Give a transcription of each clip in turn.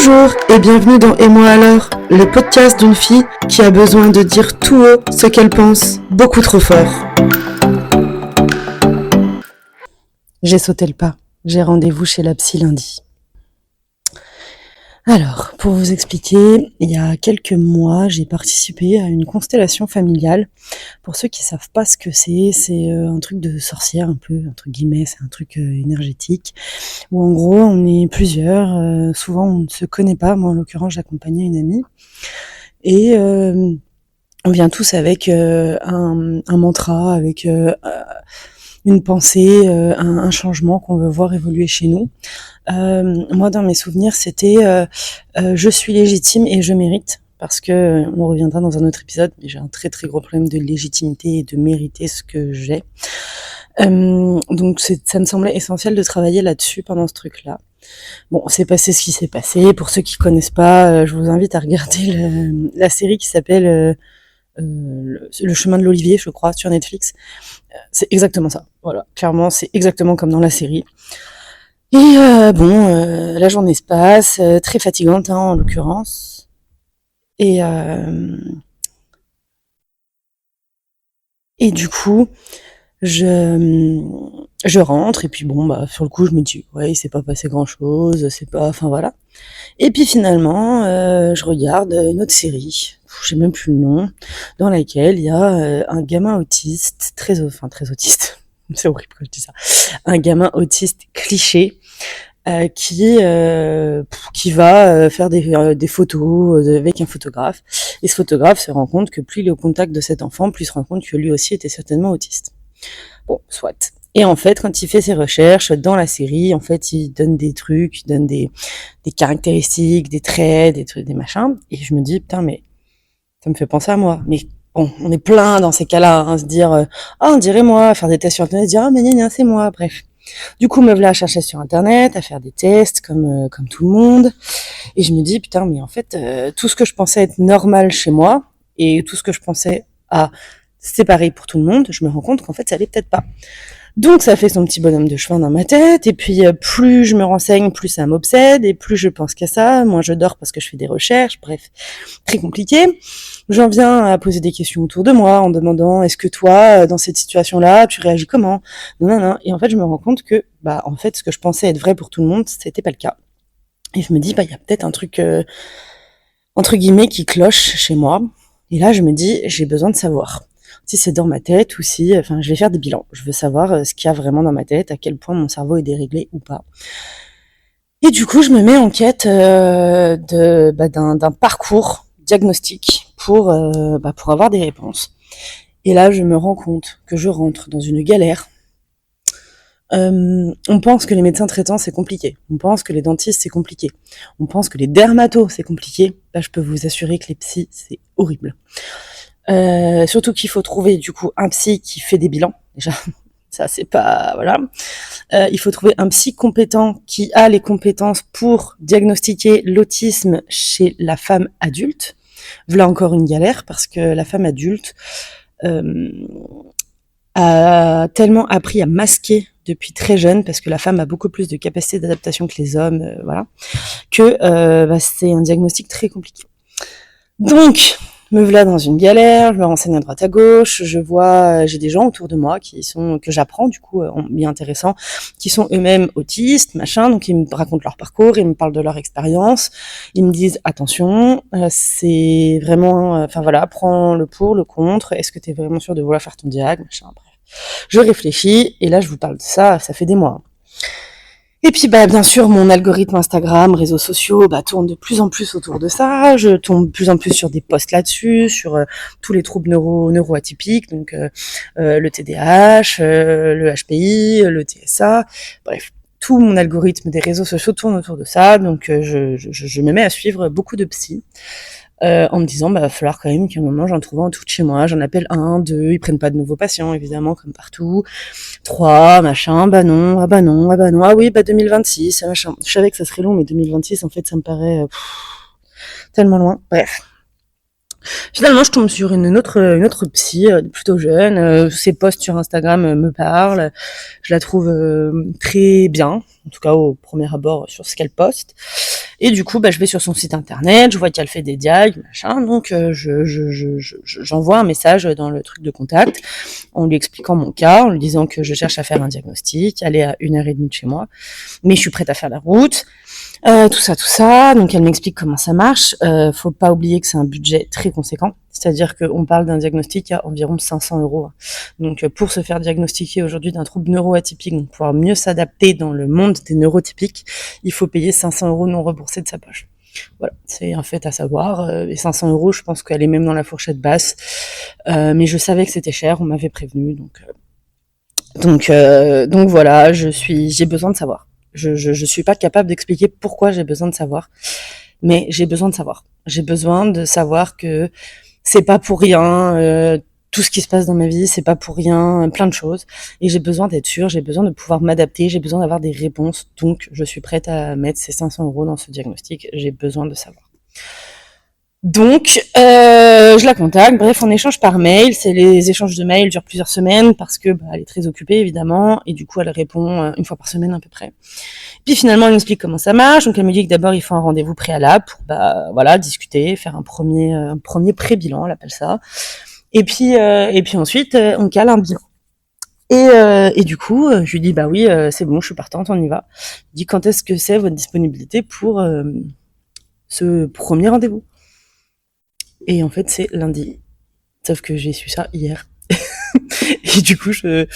Bonjour et bienvenue dans Et moi alors, le podcast d'une fille qui a besoin de dire tout haut ce qu'elle pense, beaucoup trop fort. J'ai sauté le pas, j'ai rendez-vous chez la psy lundi. Alors, pour vous expliquer, il y a quelques mois, j'ai participé à une constellation familiale. Pour ceux qui savent pas ce que c'est un truc de sorcière un peu, entre guillemets, c'est un truc énergétique, où en gros on est plusieurs, souvent on ne se connaît pas, moi en l'occurrence j'accompagnais une amie, et on vient tous avec un mantra, avec une pensée, un changement qu'on veut voir évoluer chez nous. Moi, dans mes souvenirs, c'était je suis légitime et je mérite, parce que on reviendra dans un autre épisode, mais j'ai un très très gros problème de légitimité et de mériter ce que j'ai. Donc ça me semblait essentiel de travailler là-dessus pendant ce truc-là. Bon, c'est passé ce qui s'est passé. Pour ceux qui connaissent pas, je vous invite à regarder la série qui s'appelle Le chemin de l'Olivier, je crois, sur Netflix. C'est exactement ça. Voilà, clairement, c'est exactement comme dans la série. Et la journée se passe, très fatigante en l'occurrence. Et du coup, je rentre et puis sur le coup je me dis ouais, il s'est pas passé grand chose, enfin voilà. Et puis finalement, je regarde une autre série, j'ai même plus le nom, dans laquelle il y a un gamin autiste, très autiste, c'est horrible quand je dis ça, un gamin autiste cliché, qui va faire des photos avec un photographe, et ce photographe se rend compte que plus il est au contact de cet enfant, plus il se rend compte que lui aussi était certainement autiste. Bon, soit. Et en fait, quand il fait ses recherches dans la série, en fait, il donne des trucs, il donne des caractéristiques, des traits, des trucs, des machins. Et je me dis, putain, mais ça me fait penser à moi. Mais bon, on est plein dans ces cas-là, hein, se dire, on dirait moi, faire des tests sur Internet, se dire, mais gna, c'est moi, bref. Du coup, me voilà à chercher sur Internet, à faire des tests, comme tout le monde. Et je me dis, putain, mais en fait, tout ce que je pensais être normal chez moi, et tout ce que je pensais c'est pareil pour tout le monde, je me rends compte qu'en fait, ça allait peut-être pas. Donc ça fait son petit bonhomme de chemin dans ma tête, et puis plus je me renseigne, plus ça m'obsède, et plus je pense qu'à ça, moins je dors parce que je fais des recherches, bref, très compliqué. J'en viens à poser des questions autour de moi, en demandant, est-ce que toi, dans cette situation-là, tu réagis comment ? Non. Et en fait, je me rends compte que, en fait, ce que je pensais être vrai pour tout le monde, c'était pas le cas. Et je me dis, il y a peut-être un truc, entre guillemets, qui cloche chez moi. Et là, je me dis, j'ai besoin de savoir si c'est dans ma tête ou si, je vais faire des bilans. Je veux savoir ce qu'il y a vraiment dans ma tête, à quel point mon cerveau est déréglé ou pas. Et du coup, je me mets en quête d'un parcours diagnostique pour avoir des réponses. Et là, je me rends compte que je rentre dans une galère. On pense que les médecins traitants, c'est compliqué. On pense que les dentistes, c'est compliqué. On pense que les dermatos, c'est compliqué. Là, je peux vous assurer que les psys, c'est horrible. Surtout qu'il faut trouver du coup un psy qui fait des bilans. Déjà, ça c'est pas voilà. Il faut trouver un psy compétent qui a les compétences pour diagnostiquer l'autisme chez la femme adulte. Voilà encore une galère parce que la femme adulte a tellement appris à masquer depuis très jeune, parce que la femme a beaucoup plus de capacité d'adaptation que les hommes, que c'est un diagnostic très compliqué. Donc me voilà dans une galère, je me renseigne à droite à gauche, j'ai des gens autour de moi que j'apprends, du coup, bien intéressant, qui sont eux-mêmes autistes, donc ils me racontent leur parcours, ils me parlent de leur expérience, ils me disent, attention, c'est vraiment, prends le pour, le contre, est-ce que t'es vraiment sûr de vouloir faire ton diag, bref. Je réfléchis, et là, je vous parle de ça fait des mois. Et puis bien sûr, mon algorithme Instagram, réseaux sociaux, tourne de plus en plus autour de ça. Je tombe de plus en plus sur des posts là-dessus, sur tous les troubles neuroatypiques, donc le TDAH, le HPI, le TSA, bref, tout mon algorithme des réseaux sociaux tourne autour de ça. Donc je me mets à suivre beaucoup de psy. En me disant, va falloir quand même qu'à un moment j'en trouve un tout de chez moi, j'en appelle 1, 2, ils prennent pas de nouveaux patients, évidemment, comme partout, 3, machin, non, ah oui, 2026, machin. Je savais que ça serait long, mais 2026, en fait, ça me paraît tellement loin, bref. Finalement, je tombe sur une autre psy, plutôt jeune. Ses posts sur Instagram me parlent. Je la trouve très bien, en tout cas au premier abord sur ce qu'elle poste. Et du coup, je vais sur son site internet, je vois qu'elle fait des diag, machin. Donc, j'envoie un message dans le truc de contact en lui expliquant mon cas, en lui disant que je cherche à faire un diagnostic, elle est à 1h30 de chez moi, mais je suis prête à faire la route. Tout ça, tout ça. Donc elle m'explique comment ça marche. Faut pas oublier que c'est un budget très conséquent. C'est-à-dire qu'on parle d'un diagnostic à environ 500 euros. Donc pour se faire diagnostiquer aujourd'hui d'un trouble neuroatypique, donc pouvoir mieux s'adapter dans le monde des neurotypiques, il faut payer 500 euros non remboursés de sa poche. Voilà, c'est un fait à savoir. Et 500 euros, je pense qu'elle est même dans la fourchette basse. Mais je savais que c'était cher, on m'avait prévenu. Donc voilà, j'ai besoin de savoir. Je suis pas capable d'expliquer pourquoi j'ai besoin de savoir, mais j'ai besoin de savoir. J'ai besoin de savoir que c'est pas pour rien, tout ce qui se passe dans ma vie, c'est pas pour rien, plein de choses. Et j'ai besoin d'être sûre, j'ai besoin de pouvoir m'adapter, j'ai besoin d'avoir des réponses. Donc, je suis prête à mettre ces 500 euros dans ce diagnostic. J'ai besoin de savoir. Donc, je la contacte. Bref, on échange par mail. C'est les échanges de mails durent plusieurs semaines parce que elle est très occupée évidemment, et du coup elle répond une fois par semaine à peu près. Puis finalement elle m'explique comment ça marche. Donc elle me dit que d'abord il faut un rendez-vous préalable pour voilà discuter, faire un premier pré-bilan, elle appelle ça. Et puis ensuite on cale un bilan. Et du coup je lui dis oui c'est bon, je suis partante, on y va. Je dis quand est-ce que c'est votre disponibilité pour ce premier rendez-vous? Et en fait, c'est lundi. Sauf que j'ai su ça hier. Et du coup, je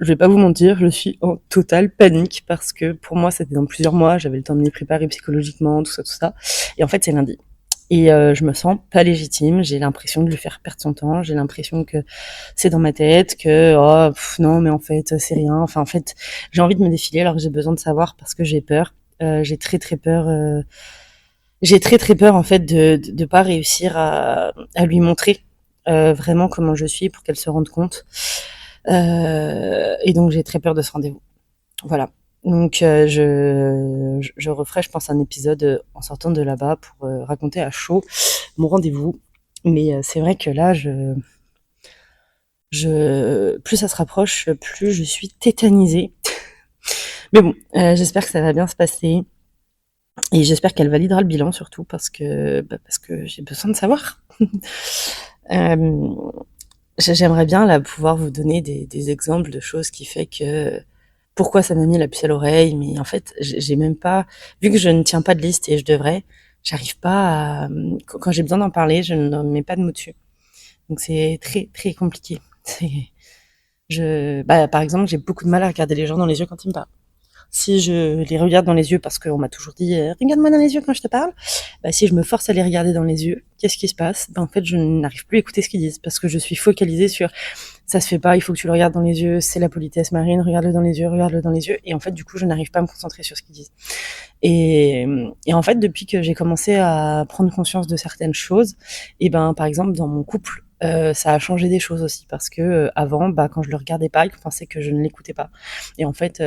vais pas vous mentir, je suis en totale panique parce que pour moi, c'était dans plusieurs mois, j'avais le temps de m'y préparer psychologiquement, tout ça. Et en fait, c'est lundi. Et je me sens pas légitime, j'ai l'impression de lui faire perdre son temps, j'ai l'impression que c'est dans ma tête, que non, mais en fait, c'est rien. Enfin, en fait, j'ai envie de me défiler alors que j'ai besoin de savoir parce que j'ai peur. J'ai très très peur. J'ai très très peur en fait de pas réussir à lui montrer vraiment comment je suis pour qu'elle se rende compte. Et donc j'ai très peur de ce rendez-vous. Voilà. Donc je referai, je pense, un épisode en sortant de là-bas pour raconter à chaud mon rendez-vous. Mais c'est vrai que là, plus ça se rapproche, plus je suis tétanisée. Mais bon, j'espère que ça va bien se passer. Et j'espère qu'elle validera le bilan surtout parce que j'ai besoin de savoir. J'aimerais bien là pouvoir vous donner des exemples de choses qui fait que pourquoi ça m'a mis la puce à l'oreille, mais en fait j'ai même pas, vu que je ne tiens pas de liste et je devrais, j'arrive pas à, quand j'ai besoin d'en parler, je ne mets pas de mots dessus. Donc c'est très très compliqué. Par exemple, j'ai beaucoup de mal à regarder les gens dans les yeux quand ils me parlent. Si je les regarde dans les yeux parce qu'on m'a toujours dit regarde-moi dans les yeux quand je te parle, si je me force à les regarder dans les yeux, qu'est-ce qui se passe? En fait, je n'arrive plus à écouter ce qu'ils disent parce que je suis focalisée sur ça se fait pas, il faut que tu le regardes dans les yeux, c'est la politesse marine, regarde-le dans les yeux, et en fait, du coup, je n'arrive pas à me concentrer sur ce qu'ils disent. Et en fait, depuis que j'ai commencé à prendre conscience de certaines choses, par exemple, dans mon couple, ça a changé des choses aussi parce que avant, quand je le regardais pas, il pensait que je ne l'écoutais pas. Et en fait,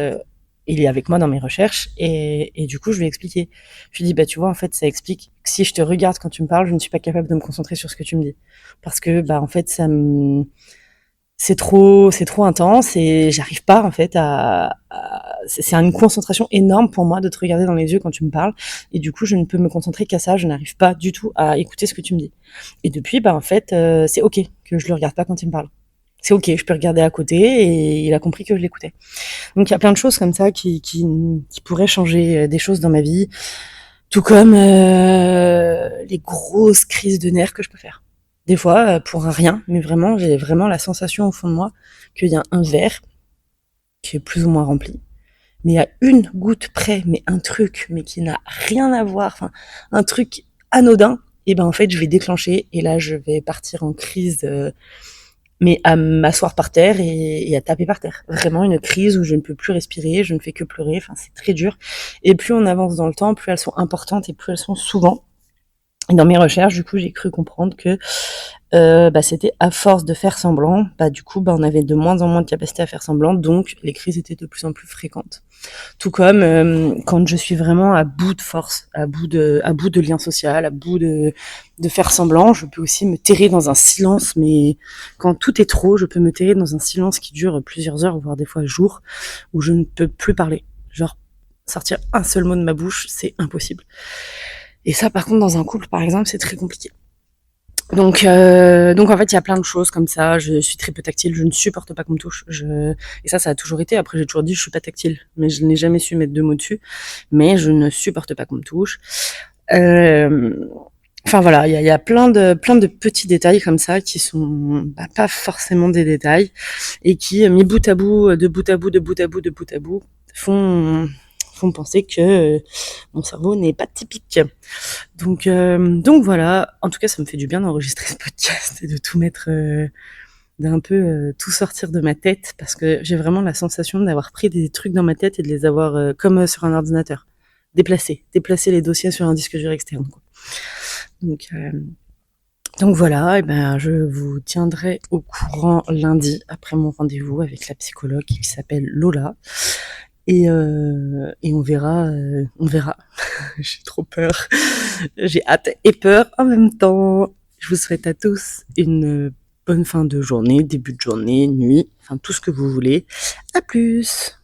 il est avec moi dans mes recherches et du coup je lui ai expliqué. Je lui ai dit tu vois en fait ça explique que si je te regarde quand tu me parles, je ne suis pas capable de me concentrer sur ce que tu me dis parce que en fait c'est trop intense et j'arrive pas en fait c'est une concentration énorme pour moi de te regarder dans les yeux quand tu me parles et du coup je ne peux me concentrer qu'à ça, je n'arrive pas du tout à écouter ce que tu me dis. Et depuis en fait c'est ok que je le regarde pas quand il me parle. C'est ok, je peux regarder à côté et il a compris que je l'écoutais. Donc il y a plein de choses comme ça qui pourraient changer des choses dans ma vie, tout comme les grosses crises de nerfs que je peux faire. Des fois, pour un rien, mais vraiment, j'ai vraiment la sensation au fond de moi qu'il y a un verre qui est plus ou moins rempli, mais il y a une goutte près, mais un truc, mais qui n'a rien à voir, enfin un truc anodin, et en fait je vais déclencher et là je vais partir en crise. Mais à m'asseoir par terre et à taper par terre. Vraiment une crise où je ne peux plus respirer, je ne fais que pleurer, enfin c'est très dur. Et plus on avance dans le temps, plus elles sont importantes et plus elles sont souvent. Et dans mes recherches, du coup, j'ai cru comprendre que c'était à force de faire semblant, du coup, on avait de moins en moins de capacité à faire semblant, donc les crises étaient de plus en plus fréquentes. Tout comme quand je suis vraiment à bout de force, à bout de lien social, à bout de faire semblant, je peux aussi me terrer dans un silence, mais quand tout est trop, je peux me terrer dans un silence qui dure plusieurs heures, voire des fois jours, où je ne peux plus parler. Genre, sortir un seul mot de ma bouche, c'est impossible. Et ça, par contre, dans un couple, par exemple, c'est très compliqué. Donc en fait, il y a plein de choses comme ça. Je suis très peu tactile. Je ne supporte pas qu'on me touche. Et ça a toujours été. Après, j'ai toujours dit, je suis pas tactile, mais je n'ai jamais su mettre deux mots dessus. Mais je ne supporte pas qu'on me touche. Euh, Enfin voilà, il y a plein de petits détails comme ça qui sont pas forcément des détails et qui, mis bout à bout, de bout à bout, de bout à bout, de bout à bout, font penser que mon cerveau n'est pas typique. Donc voilà, en tout cas, ça me fait du bien d'enregistrer ce podcast et de tout mettre, d'un peu tout sortir de ma tête parce que j'ai vraiment la sensation d'avoir pris des trucs dans ma tête et de les avoir comme sur un ordinateur, déplacer les dossiers sur un disque dur externe, quoi. Donc, euh, donc voilà, et je vous tiendrai au courant lundi après mon rendez-vous avec la psychologue qui s'appelle Lola. Et on verra, on verra. J'ai trop peur. J'ai hâte et peur en même temps. Je vous souhaite à tous une bonne fin de journée, début de journée, nuit, enfin tout ce que vous voulez. À plus!